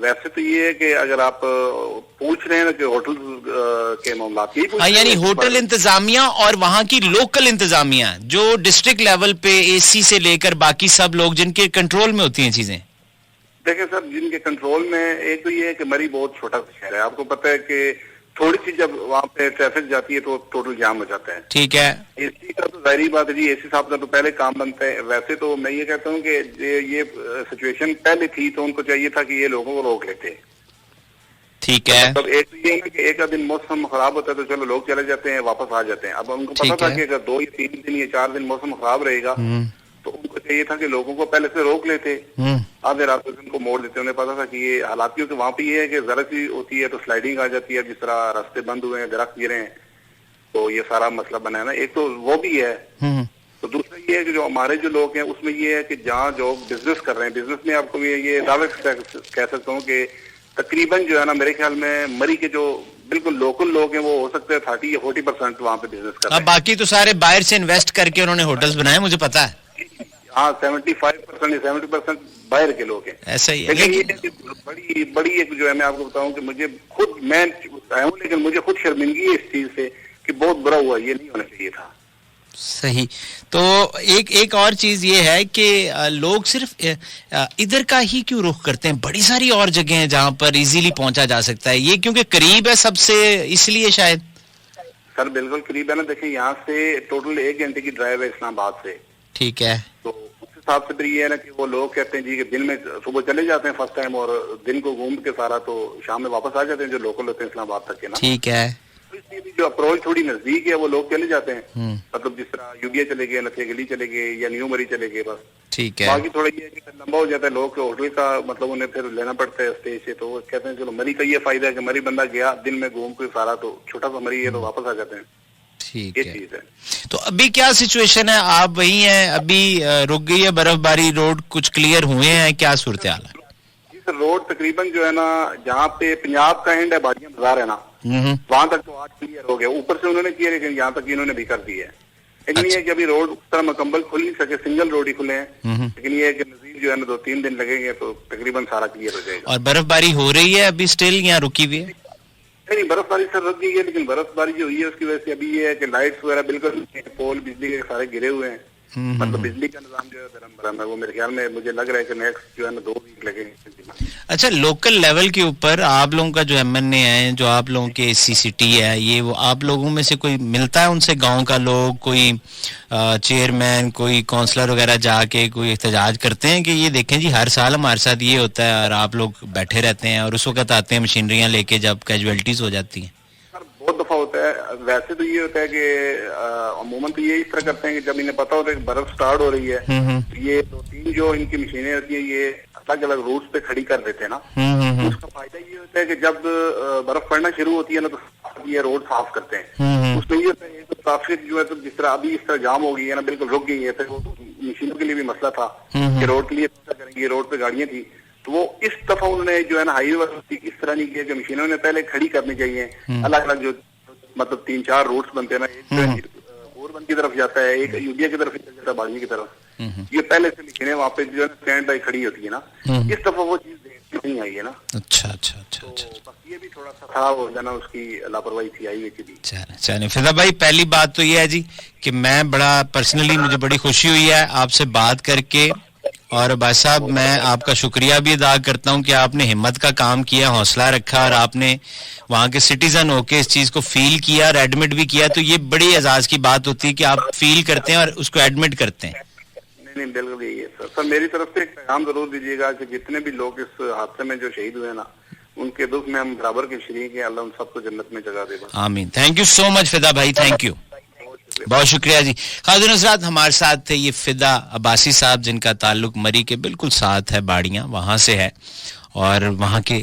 वैसे तो ये है कि अगर आप पूछ रहे हैं ना कि होटल के मामला की, यानी होटल इंतजामिया और वहाँ की लोकल इंतजामिया जो डिस्ट्रिक्ट लेवल पे एसी से लेकर बाकी सब लोग जिनके कंट्रोल में होती हैं चीजें। देखें सर जिनके कंट्रोल में, एक तो ये है कि मरी बहुत छोटा शहर है, आपको पता है कि थोड़ी सी जब वहाँ पे ट्रैफिक जाती है तो टोटल जाम हो जाता है। ठीक है। एसी का तो जाहिर बात है जी, एसी साहब का तो पहले काम बनता है। वैसे तो मैं ये कहता हूँ कि ये सिचुएशन पहले थी तो उनको चाहिए था कि ये लोगों को रोक लेते। ठीक है। मतलब एक तो ये है कि एक दिन मौसम खराब होता है तो चलो लोग चले जाते हैं, वापस आ जाते हैं। अब उनको पता था कि अगर 2 या 3 दिन या 4 दिन मौसम खराब रहेगा तो उनको चाहिए था कि लोगों को पहले से रोक लेते, आधे रात को उनको मोड़ देते। उन्हें पता था कि ये हालात तो वहाँ पे ये है कि जरा सी होती है तो स्लाइडिंग आ जाती है, जिस तरह रास्ते बंद हुए हैं, दरख्त गिरे हैं, तो ये सारा मसला बना है ना। एक तो वो भी है, तो दूसरा ये है कि जो हमारे जो लोग हैं उसमें ये है कि जहाँ जो बिजनेस कर रहे हैं, बिजनेस में आपको ये दावे कह सकता हूँ कि तकरीबन जो है ना मेरे ख्याल में मरी के जो बिल्कुल लोकल लोग हैं वो हो सकते हैं 30 या 40% वहाँ पे बिजनेस कर रहे हैं। बाकी तो सारे बाहर से इन्वेस्ट करके उन्होंने होटल्स बनाए, मुझे पता है। हाँ 75% या 70% बाहर के लोग हैं। ऐसा ही है। लेकिन ये बड़ी एक जो है मैं आपको बताऊं कि मुझे खुद, मैं हूँ लेकिन मुझे खुद शर्मिंदगी है इस चीज से कि बहुत बुरा हुआ, ये नहीं होना चाहिए था। सही। तो एक और चीज ये है कि लोग सिर्फ इधर का ही क्यों रुख करते हैं? बड़ी सारी और जगह हैं जहां पर इजीली पहुंचा जा सकता है, ये क्योंकि करीब है सबसे, इसलिए शायद। सर बिल्कुल करीब है ना। देखें यहाँ से टोटल 1 घंटे की ड्राइव है इस्लामाबाद से। ठीक है। तो उस हिसाब से फिर ये है ना कि वो लोग कहते हैं जी कि दिन में सुबह चले जाते हैं फर्स्ट टाइम और दिन को घूम के सारा तो शाम में वापस आ जाते हैं, जो लोकल होते हैं इस्लामाबाद तक के ना। ठीक है। तो इसलिए भी जो अप्रोच थोड़ी नजदीक है वो लोग चले जाते हैं, मतलब जिस तरह यूबिया चले गए, नथिया गली चले गए या न्यू मरी चले गए बस। ठीक है। बाकी थोड़ा ये है कि लंबा हो जाता है, लोग के होटल का मतलब उन्हें फिर लेना पड़ता है स्टे से, तो वो कहते हैं चलो मरी का ये फायदा है कि मरी बंदा गया दिन में घूम के सारा तो छोटा सा मरी है तो वापस आ जाते हैं। ठीक ये है। चीज है। तो अभी क्या सिचुएशन है? आप वही हैं अभी? रुक गई है बर्फबारी? रोड कुछ क्लियर हुए हैं? क्या सूरत हाल है? जी सर रोड तकरीबन जो है ना जहाँ पे पंजाब का एंड है, बाड़ियां बाजार है ना, वहां तक तो आज क्लियर हो गया। ऊपर से उन्होंने किया लेकिन यहाँ तक इन्होंने भी कर दी है। लेकिन ये है कि अभी रोड उस तरह मुकम्मल खुल नहीं सके, सिंगल रोड ही खुले हैं। लेकिन ये है कि नजीर जो है ना 2-3 दिन लगेंगे तो तकरीबन सारा क्लियर हो जाएगा। और बर्फबारी हो रही है अभी स्टिल या रुकी हुई है? नहीं बर्फबारी सर रुक गई है, लेकिन बर्फबारी जो हुई है उसकी वजह से अभी ये है कि लाइट्स वगैरह बिल्कुल, पोल बिजली के सारे गिरे हुए हैं। मतलब बिजली का निजाम जो है धर्म भरम है, वो मेरे ख्याल में मुझे लग रहा है कि नेक्स्ट जो है ना 2 वीक लगेंगे। अच्छा, लोकल लेवल के ऊपर आप लोगों का जो एमएनए है, जो आप लोगों के सीसीटी है, ये वो आप लोगों में से कोई मिलता है उनसे, गांव का लोग, कोई चेयरमैन, कोई काउंसलर वगैरह जाके कोई एहतजाज करते हैं कि ये देखें जी हर साल हमारे साथ ये होता है और आप लोग बैठे रहते हैं और उस वक्त आते हैं मशीनरियां लेके जब कैजुअलिटीज हो जाती हैं? बहुत दफा होता है। वैसे तो ये होता है कि अमूमन तो ये इस तरह करते हैं कि जब इन्हें पता होता है कि बर्फ स्टार्ट हो रही है, तो ये 2-3 जो इनकी मशीनें होती है ये अलग अलग रूट्स पे खड़ी कर देते हैं ना। उसका फायदा ये होता है कि जब बर्फ पड़ना शुरू होती है ना तो ये रोड साफ करते हैं। उसमें ये होता है तो ट्रैफिक जो है तो जिस तरह अभी इस तरह जाम हो गई है ना, बिल्कुल रुक गई है। फिर वो मशीनों के लिए भी मसला था कि रोड के लिए करेंगे, रोड पे गाड़ियां थी, तो वो इस दफा उन्होंने जो है ना हाईवे इस तरह नहीं किया कि मशीनों ने पहले खड़ी करनी चाहिए। अलग अलग जो मतलब 3-4 रूट्स बनते हैं ना, एक बोरबंद की तरफ जाता है, एक यूडिया की तरफ जाता है, बाड़नी की तरफ, ये पहले से मशीनें वहाँ पे जो है स्टैंड बाई खड़ी होती है ना। इस दफा वो चीज नहीं आई है ना। अच्छा। तो बस ये भी थोड़ा सा था वो जाना, उसकी लापरवाही थी हाईवे की भी। चलिए फिदा भाई, पहली बात तो ये है जी कि मैं बड़ा पर्सनली मुझे बड़ी खुशी हुई है आपसे बात करके, और भाई साहब मैं आपका शुक्रिया भी अदा करता हूं कि आपने हिम्मत का काम किया, हौसला रखा और आपने वहां के सिटीजन होके इस चीज को फील किया और एडमिट भी किया। तो ये बड़ी एजाज की बात होती है कि आप फील करते हैं और उसको एडमिट करते हैं। नहीं बिल्कुल यही है सर। मेरी तरफ से एक पैगाम जरूर दीजिएगा कि जितने भी लोग इस हादसे में जो शहीद हुए ना, उनके दुख में हम बराबर के शरीक हैं। अल्लाह उन सबको जन्नत में जगह देगा। आमीन। थैंक यू सो मच फिदा भाई, थैंक यू, बहुत शुक्रिया जी। खादिन हज़रात, हमारे साथ थे ये फिदा अब्बासी साहब जिनका ताल्लुक मरी के बिल्कुल साथ है, बाड़ियाँ वहाँ से है और वहाँ के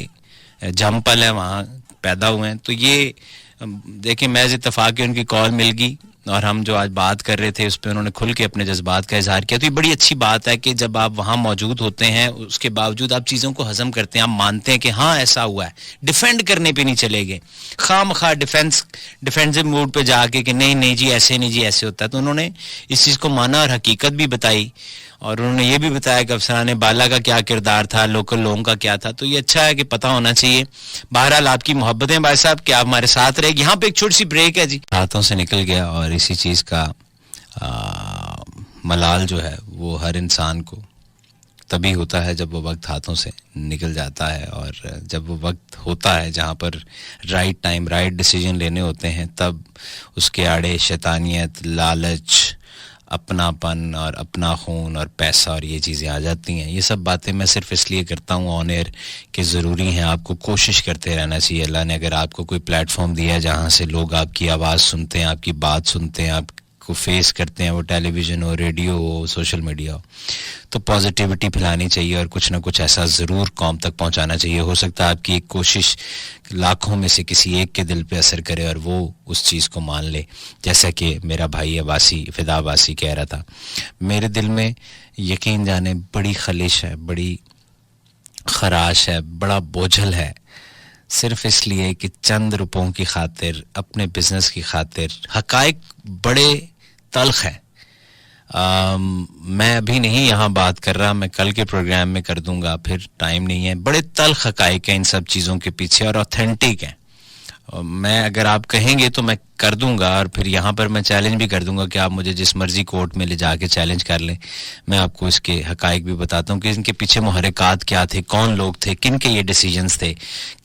जमपल है, वहाँ पैदा हुए हैं। तो ये देखिए महज इत्तफाक उनकी कॉल मिल गई और हम जो आज बात कर रहे थे उस पर उन्होंने खुल के अपने जज्बात का इजहार किया। तो ये बड़ी अच्छी बात है कि जब आप वहाँ मौजूद होते हैं उसके बावजूद आप चीज़ों को हजम करते हैं, आप मानते हैं कि हाँ ऐसा हुआ है, डिफेंड करने पे नहीं चले गए खामखा डिफेंसिव मूड पे जाके कि नहीं जी ऐसे नहीं जी ऐसे होता है। तो उन्होंने इस चीज़ को माना और हकीकत भी बताई और उन्होंने ये भी बताया कि अफसरान बाला का क्या किरदार था, लोकल लोगों का क्या था। तो ये अच्छा है कि पता होना चाहिए। बहरहाल आपकी मोहब्बतें भाई साहब कि आप हमारे साथ रहेगी। यहाँ पे एक छोटी सी ब्रेक है जी, हाथों से निकल गया और इसी चीज़ का मलाल जो है वो हर इंसान को तभी होता है जब वो वक्त हाथों से निकल जाता है, और जब वो वक्त होता है जहाँ पर राइट टाइम राइट डिसीजन लेने होते हैं तब उसके आड़े शैतानियत, लालच, अपनापन और अपना खून और पैसा और ये चीज़ें आ जाती हैं। ये सब बातें मैं सिर्फ इसलिए करता हूँ ऑन एयर कि ज़रूरी हैं, आपको कोशिश करते रहना चाहिए। अल्लाह ने अगर आपको कोई प्लेटफॉर्म दिया है जहाँ से लोग आपकी आवाज़ सुनते हैं, आपकी बात सुनते हैं, आपको फेस करते हैं, वो टेलीविज़न हो, रेडियो हो, सोशल मीडिया हो, तो पॉजिटिविटी फैलानी चाहिए और कुछ ना कुछ ऐसा ज़रूर कौम तक पहुँचाना चाहिए। हो सकता है आपकी एक कोशिश लाखों में से किसी एक के दिल पे असर करे और वो उस चीज़ को मान ले। जैसा कि मेरा भाई अब्बासी, फिदा अब्बासी कह रहा था, मेरे दिल में यकीन जाने बड़ी खलिश है, बड़ी खराश है, बड़ा बोझल है, सिर्फ इसलिए कि चंद रुपयों की खातिर, अपने बिजनेस की खातिर। हकायक बड़े तल्ख हैं। मैं अभी नहीं यहाँ बात कर रहा, मैं कल के प्रोग्राम में कर दूंगा, फिर टाइम नहीं है। बड़े तल्ख हकायक हैं इन सब चीज़ों के पीछे और ऑथेंटिक हैं। मैं अगर आप कहेंगे तो मैं कर दूंगा और फिर यहाँ पर मैं चैलेंज भी कर दूंगा कि आप मुझे जिस मर्जी कोर्ट में ले जाके चैलेंज कर लें। मैं आपको इसके हकायक भी बताता हूँ कि इनके पीछे मुहर्रिकात क्या थे, कौन लोग थे, किन के ये डिसीजंस थे,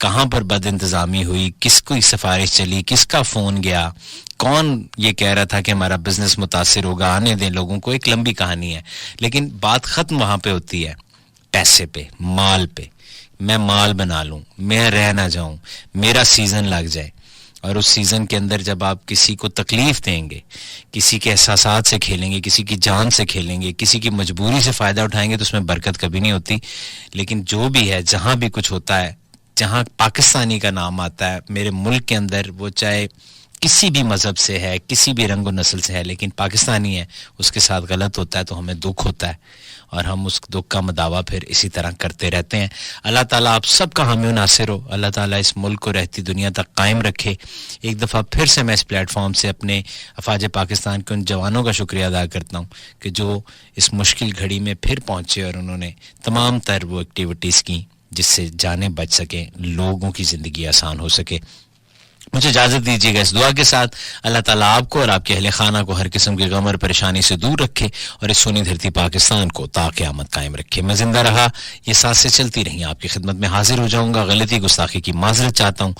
कहाँ पर बद इंतज़ामी हुई, किसको सिफारिश चली, किसका फ़ोन गया, कौन ये कह रहा था कि हमारा बिजनेस मुतासिर होगा, आने दें लोगों को। एक लंबी कहानी है, लेकिन बात ख़त्म वहाँ पे होती है पैसे पे, माल पे। मैं माल बना लूं, मैं रह ना जाऊं, मेरा सीजन लग जाए, और उस सीजन के अंदर जब आप किसी को तकलीफ देंगे, किसी के एहसासात से खेलेंगे, किसी की जान से खेलेंगे, किसी की मजबूरी से फ़ायदा उठाएंगे, तो उसमें बरकत कभी नहीं होती। लेकिन जो भी है, जहाँ भी कुछ होता है, जहाँ पाकिस्तानी का नाम आता है मेरे मुल्क के अंदर, वो चाहे किसी भी मज़हब से है, किसी भी रंग व नस्ल से है, लेकिन पाकिस्तानी है, उसके साथ गलत होता है तो हमें दुख होता है और हम उस दुख का मदावा फिर इसी तरह करते रहते हैं। अल्लाह ताला आप सबका हामी नासिर हो। अल्लाह ताला इस मुल्क को रहती दुनिया तक कायम रखे। एक दफ़ा फिर से मैं इस प्लेटफॉर्म से अपने अफवाज पाकिस्तान के उन जवानों का शुक्रिया अदा करता हूँ कि जो इस मुश्किल घड़ी में फिर पहुँचे और उन्होंने तमाम तर वो एक्टिविटीज़ की जिससे जानें बच सकें, लोगों की ज़िंदगी आसान हो सके। मुझे इजाजत दीजिएगा इस दुआ के साथ, अल्लाह ताला आपको और आपके अहले खाना को हर किस्म के गम और परेशानी से दूर रखे और इस सोनी धरती पाकिस्तान को ता क़यामत कायम रखे। मैं जिंदा रहा, ये सांसें चलती रहीं, आपकी खिदमत में हाजिर हो जाऊंगा। गलती गुस्ताखी की माजरत चाहता हूँ।